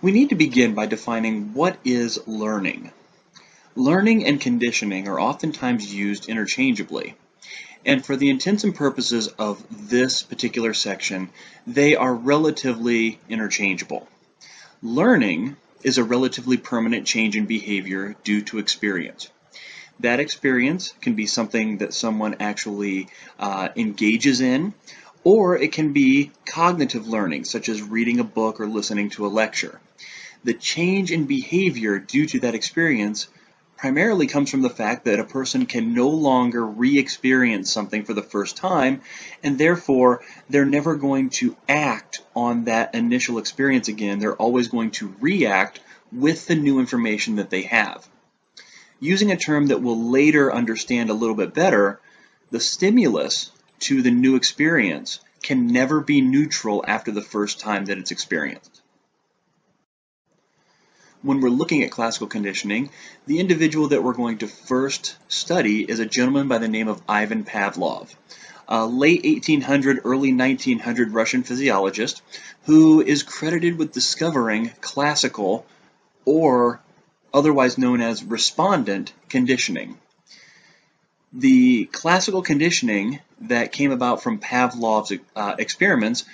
We need to begin by defining what is learning. Learning and conditioning are oftentimes used interchangeably, and for the intents and purposes of this particular section, they are relatively interchangeable. Learning is a relatively permanent change in behavior due to experience. That experience can be something that someone actually engages in, or it can be cognitive learning, such as reading a book or listening to a lecture. The change in behavior due to that experience primarily comes from the fact that a person can no longer re-experience something for the first time, and therefore they're never going to act on that initial experience again. They're always going to react with the new information that they have. Using a term that we'll later understand a little bit better, the stimulus to the new experience can never be neutral after the first time that it's experienced. When we're looking at classical conditioning, the individual that we're going to first study is a gentleman by the name of Ivan Pavlov, a late 1800, early 1900 Russian physiologist who is credited with discovering classical, or otherwise known as respondent, conditioning. The classical conditioning that came about from Pavlov's experiments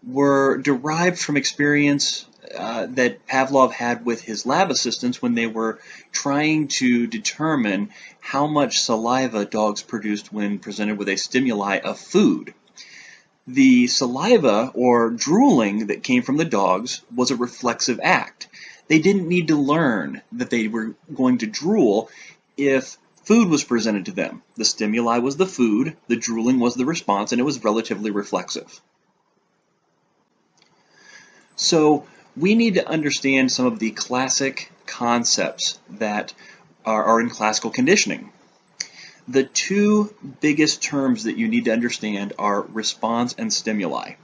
were derived from experience that Pavlov had with his lab assistants when they were trying to determine how much saliva dogs produced when presented with a stimuli of food. The saliva, or drooling, that came from the dogs was a reflexive act. They didn't need to learn that they were going to drool if food was presented to them. The stimuli was the food, the drooling was the response, and it was relatively reflexive. So we need to understand some of the classic concepts that are in classical conditioning. The two biggest terms that you need to understand are response and stimuli.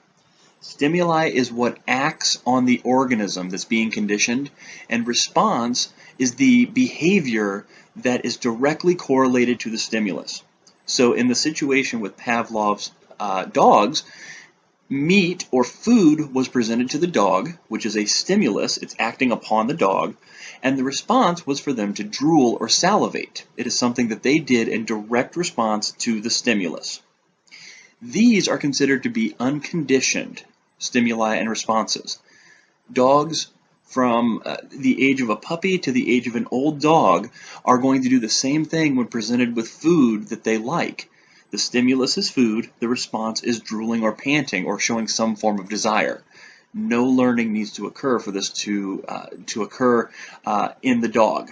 Stimuli is what acts on the organism that's being conditioned, and response is the behavior that is directly correlated to the stimulus. So in the situation with Pavlov's dogs, meat or food was presented to the dog, which is a stimulus, it's acting upon the dog, and the response was for them to drool or salivate. It is something that they did in direct response to the stimulus. These are considered to be unconditioned stimuli and responses. Dogs from the age of a puppy to the age of an old dog are going to do the same thing when presented with food that they like. The stimulus is food, the response is drooling or panting or showing some form of desire. No learning needs to occur for this to occur in the dog.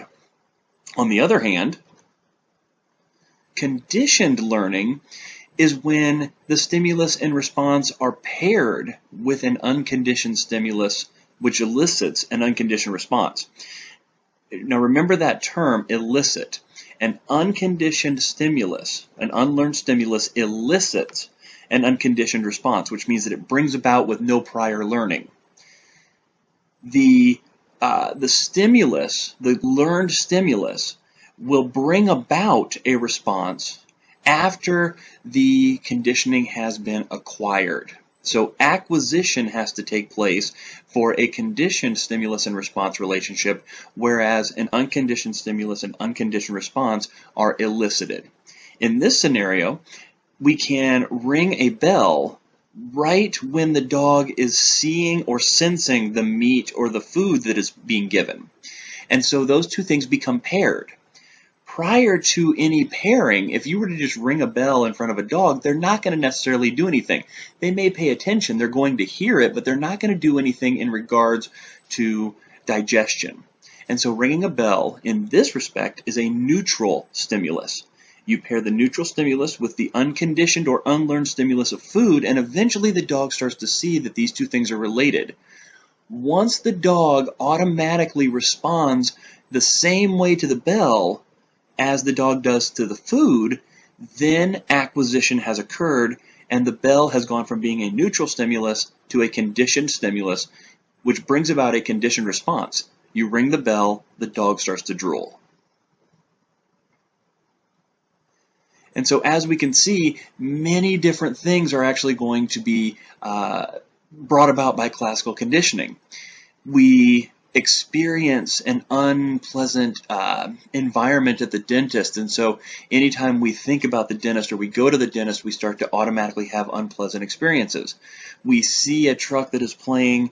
On the other hand, conditioned learning is when the stimulus and response are paired with an unconditioned stimulus which elicits an unconditioned response. Now remember that term, elicit. An unconditioned stimulus, an unlearned stimulus, elicits an unconditioned response, which means that it brings about with no prior learning. The stimulus, the learned stimulus, will bring about a response after the conditioning has been acquired. So acquisition has to take place for a conditioned stimulus and response relationship, whereas an unconditioned stimulus and unconditioned response are elicited. In this scenario, we can ring a bell right when the dog is seeing or sensing the meat or the food that is being given. And so those two things become paired. Prior to any pairing, if you were to just ring a bell in front of a dog, they're not going to necessarily do anything. They may pay attention, they're going to hear it, but they're not going to do anything in regards to digestion. And so ringing a bell in this respect is a neutral stimulus. You pair the neutral stimulus with the unconditioned or unlearned stimulus of food, and eventually the dog starts to see that these two things are related. Once the dog automatically responds the same way to the bell as the dog does to the food, then acquisition has occurred and the bell has gone from being a neutral stimulus to a conditioned stimulus, which brings about a conditioned response. You ring the bell, the dog starts to drool. And so as we can see, many different things are actually going to be brought about by classical conditioning. We experience an unpleasant environment at the dentist, and so anytime we think about the dentist or we go to the dentist, we start to automatically have unpleasant experiences. We see a truck that is playing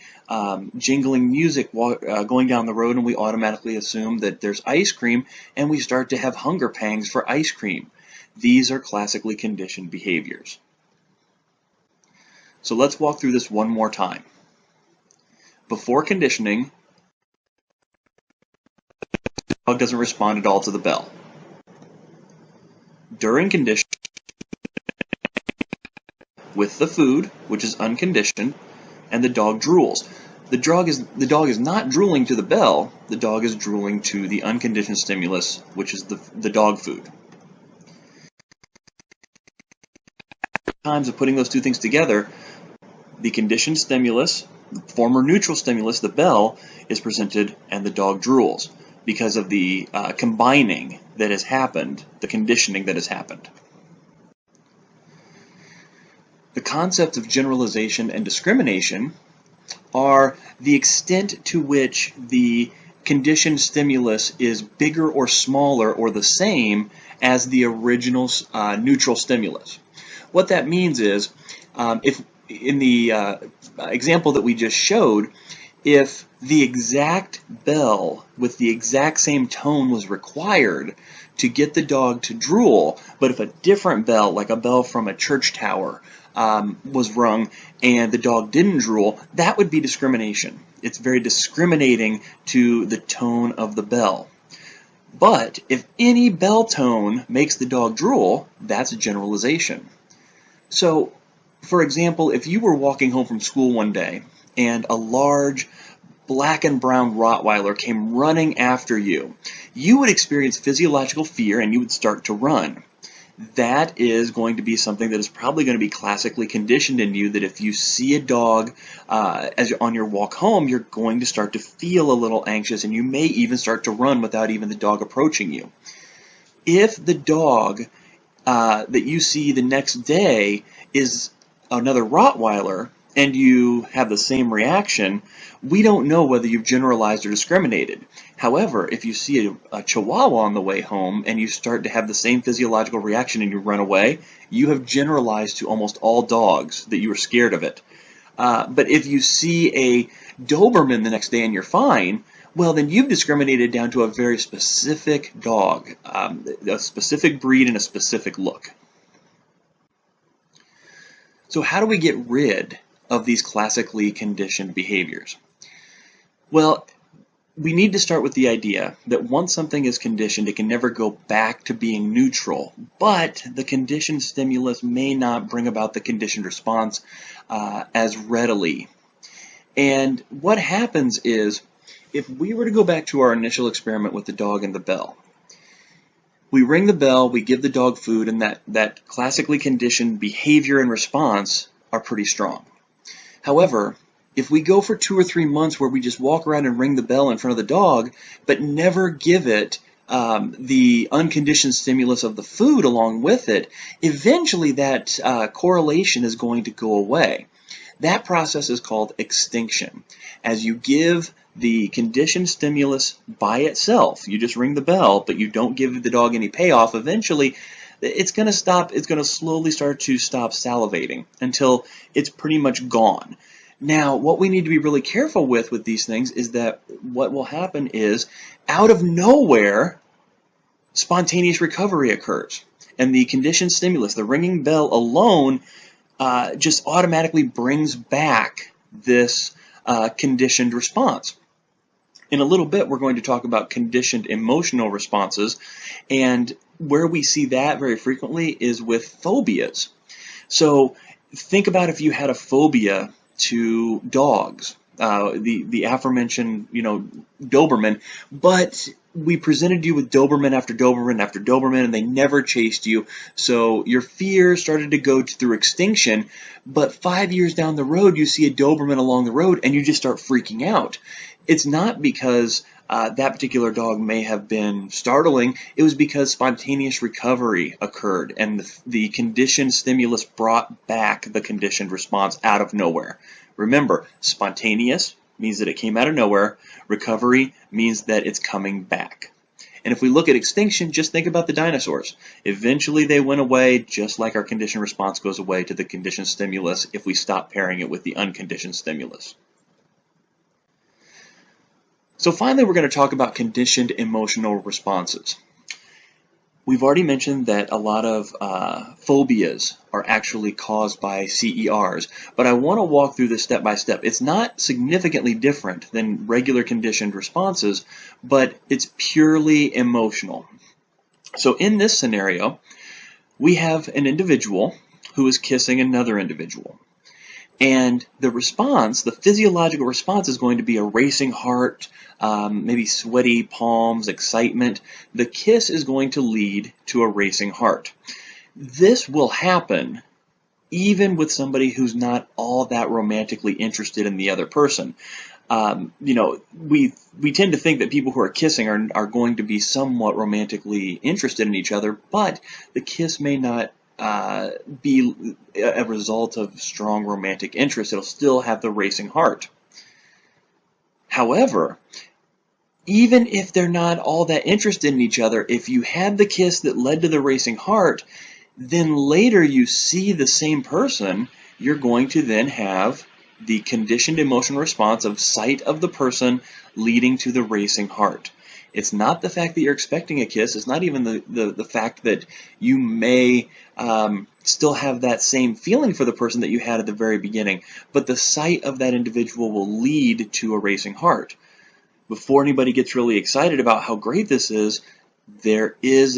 jingling music going down the road, and we automatically assume that there's ice cream, and we start to have hunger pangs for ice cream. These are classically conditioned behaviors. So let's walk through this one more time. Before conditioning, the dog doesn't respond at all to the bell. During conditioning, with the food, which is unconditioned, and the dog drools. The dog is not drooling to the bell, the dog is drooling to the unconditioned stimulus, which is the dog food. Times of putting those two things together, the conditioned stimulus, the former neutral stimulus, the bell, is presented and the dog drools because of the combining that has happened, the conditioning that has happened. The concepts of generalization and discrimination are the extent to which the conditioned stimulus is bigger or smaller or the same as the original neutral stimulus. What that means is, if in the example that we just showed, if the exact bell with the exact same tone was required to get the dog to drool, but if a different bell, like a bell from a church tower, was rung and the dog didn't drool, that would be discrimination. It's very discriminating to the tone of the bell. But if any bell tone makes the dog drool, that's a generalization. So, for example, if you were walking home from school one day and a large black and brown Rottweiler came running after you, you would experience physiological fear and you would start to run. That is going to be something that is probably going to be classically conditioned in you, that if you see a dog as you're on your walk home, you're going to start to feel a little anxious and you may even start to run without even the dog approaching you. If the dog that you see the next day is another Rottweiler and you have the same reaction, we don't know whether you've generalized or discriminated. However, if you see a Chihuahua on the way home and you start to have the same physiological reaction and you run away, you have generalized to almost all dogs that you were scared of it. But if you see a Doberman the next day and you're fine, well, then you've discriminated down to a very specific dog, a specific breed and a specific look. So how do we get rid of these classically conditioned behaviors? Well, we need to start with the idea that once something is conditioned, it can never go back to being neutral, but the conditioned stimulus may not bring about the conditioned response as readily. And what happens is, if we were to go back to our initial experiment with the dog and the bell, we ring the bell, we give the dog food, and that classically conditioned behavior and response are pretty strong. However, if we go for 2 or 3 months where we just walk around and ring the bell in front of the dog, but never give it the unconditioned stimulus of the food along with it, eventually that correlation is going to go away. That process is called extinction. As you give the conditioned stimulus by itself, you just ring the bell, but you don't give the dog any payoff, eventually it's going to stop. It's going to slowly start to stop salivating until it's pretty much gone. Now, what we need to be really careful with these things is that what will happen is, out of nowhere, spontaneous recovery occurs. And the conditioned stimulus, the ringing bell alone, just automatically brings back this conditioned response. In a little bit, we're going to talk about conditioned emotional responses, and where we see that very frequently is with phobias. So think about if you had a phobia to dogs, the aforementioned, Doberman, but we presented you with Doberman after Doberman after Doberman, and they never chased you, so your fear started to go through extinction, but 5 years down the road, you see a Doberman along the road, and you just start freaking out. It's not because that particular dog may have been startling. It was because spontaneous recovery occurred and the conditioned stimulus brought back the conditioned response out of nowhere. Remember, spontaneous means that it came out of nowhere. Recovery means that it's coming back. And if we look at extinction, just think about the dinosaurs. Eventually they went away, just like our conditioned response goes away to the conditioned stimulus if we stop pairing it with the unconditioned stimulus. So finally, we're going to talk about conditioned emotional responses. We've already mentioned that a lot of phobias are actually caused by CERs, but I want to walk through this step by step. It's not significantly different than regular conditioned responses, but it's purely emotional. So in this scenario, we have an individual who is kissing another individual. And the response, the physiological response, is going to be a racing heart, maybe sweaty palms, excitement. The kiss is going to lead to a racing heart. This will happen even with somebody who's not all that romantically interested in the other person. We tend to think that people who are kissing are going to be somewhat romantically interested in each other, but the kiss may not be a result of strong romantic interest. It'll still have the racing heart. However, even if they're not all that interested in each other, if you had the kiss that led to the racing heart, then later you see the same person, you're going to then have the conditioned emotional response of sight of the person leading to the racing heart. It's not the fact that you're expecting a kiss. It's not even the fact that you may still have that same feeling for the person that you had at the very beginning, but the sight of that individual will lead to a racing heart. Before anybody gets really excited about how great this is, there is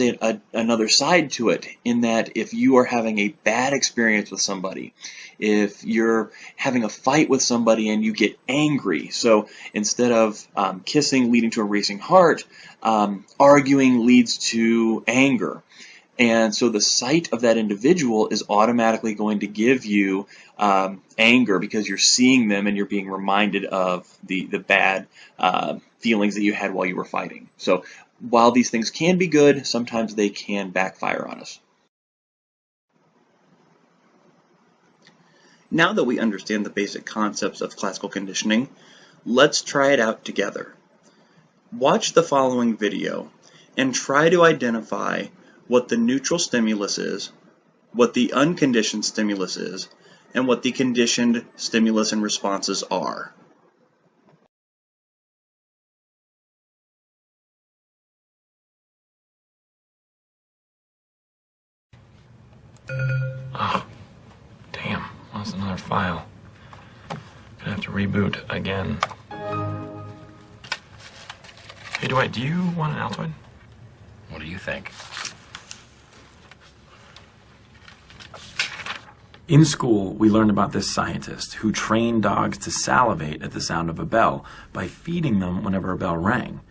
another side to it, in that if you are having a bad experience with somebody, if you're having a fight with somebody and you get angry, so instead of kissing leading to a racing heart, arguing leads to anger. And so the sight of that individual is automatically going to give you anger, because you're seeing them and you're being reminded of the bad feelings that you had while you were fighting. So while these things can be good, sometimes they can backfire on us. Now that we understand the basic concepts of classical conditioning, let's try it out together. Watch the following video and try to identify what the neutral stimulus is, what the unconditioned stimulus is, and what the conditioned stimulus and responses are. Oh, damn. Lost another file. Gonna have to reboot again. Hey, Dwight, do you want an Altoid? What do you think? In school, we learned about this scientist who trained dogs to salivate at the sound of a bell by feeding them whenever a bell rang.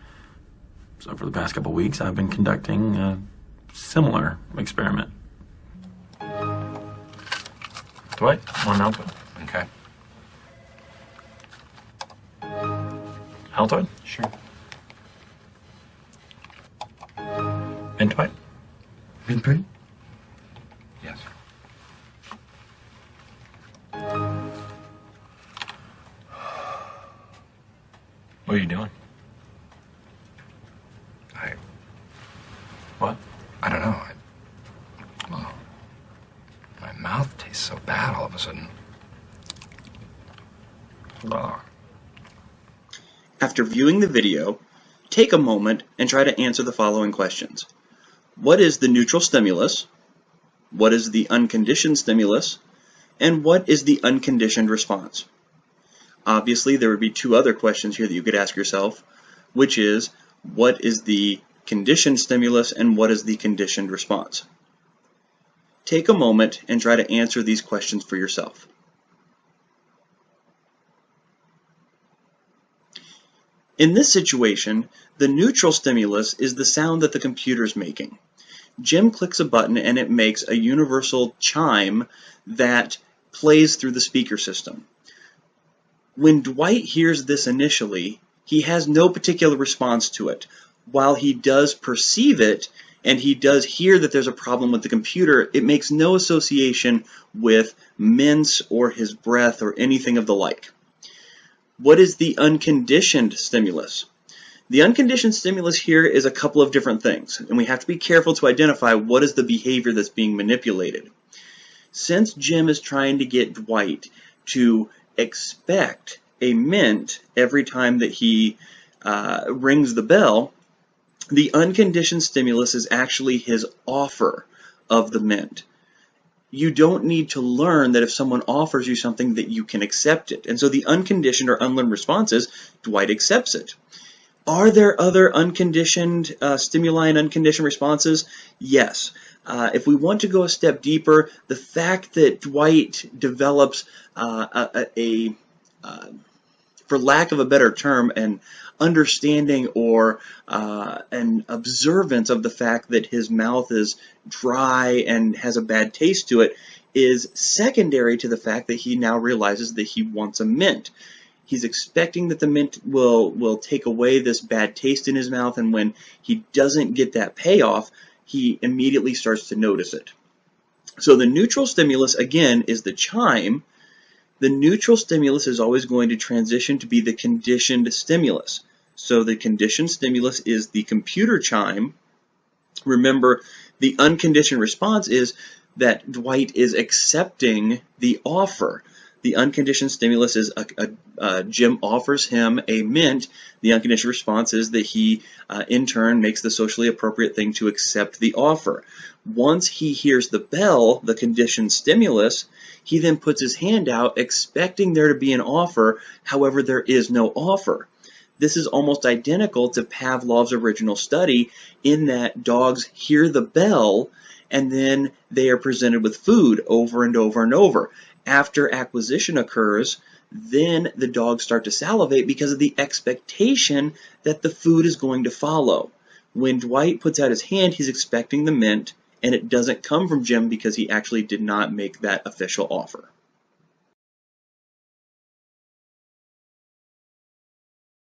So for the past couple weeks, I've been conducting a similar experiment. Dwight, want an Altoid? Okay. Altoid? Sure. And Dwight? Really? Yes. What are you doing? What? I don't know. Well, my mouth tastes so bad all of a sudden. Ugh. After viewing the video, take a moment and try to answer the following questions. What is the neutral stimulus? What is the unconditioned stimulus? And what is the unconditioned response? Obviously, there would be two other questions here that you could ask yourself, which is, what is the conditioned stimulus and what is the conditioned response? Take a moment and try to answer these questions for yourself. In this situation, the neutral stimulus is the sound that the computer is making. Jim clicks a button and it makes a universal chime that plays through the speaker system. When Dwight hears this initially, he has no particular response to it. While he does perceive it, and he does hear that there's a problem with the computer, it makes no association with mince or his breath or anything of the like. What is the unconditioned stimulus? The unconditioned stimulus here is a couple of different things, and we have to be careful to identify what is the behavior that's being manipulated. Since Jim is trying to get Dwight to expect a mint every time that he rings the bell, the unconditioned stimulus is actually his offer of the mint. You don't need to learn that if someone offers you something that you can accept it. And so the unconditioned or unlearned response is Dwight accepts it. Are there other unconditioned stimuli and unconditioned responses? Yes. If we want to go a step deeper, the fact that Dwight develops for lack of a better term, an understanding or an observance of the fact that his mouth is dry and has a bad taste to it is secondary to the fact that he now realizes that he wants a mint. He's expecting that the mint will take away this bad taste in his mouth, and when he doesn't get that payoff, he immediately starts to notice it. So the neutral stimulus, again, is the chime. The neutral stimulus is always going to transition to be the conditioned stimulus. So the conditioned stimulus is the computer chime. Remember, the unconditioned response is that Dwight is accepting the offer. The unconditioned stimulus is Jim offers him a mint. The unconditioned response is that he, in turn, makes the socially appropriate thing to accept the offer. Once he hears the bell, the conditioned stimulus, he then puts his hand out expecting there to be an offer. However, there is no offer. This is almost identical to Pavlov's original study in that dogs hear the bell and then they are presented with food over and over and over. After acquisition occurs, then the dogs start to salivate because of the expectation that the food is going to follow. When Dwight puts out his hand, he's expecting the mint, and it doesn't come from Jim because he actually did not make that official offer.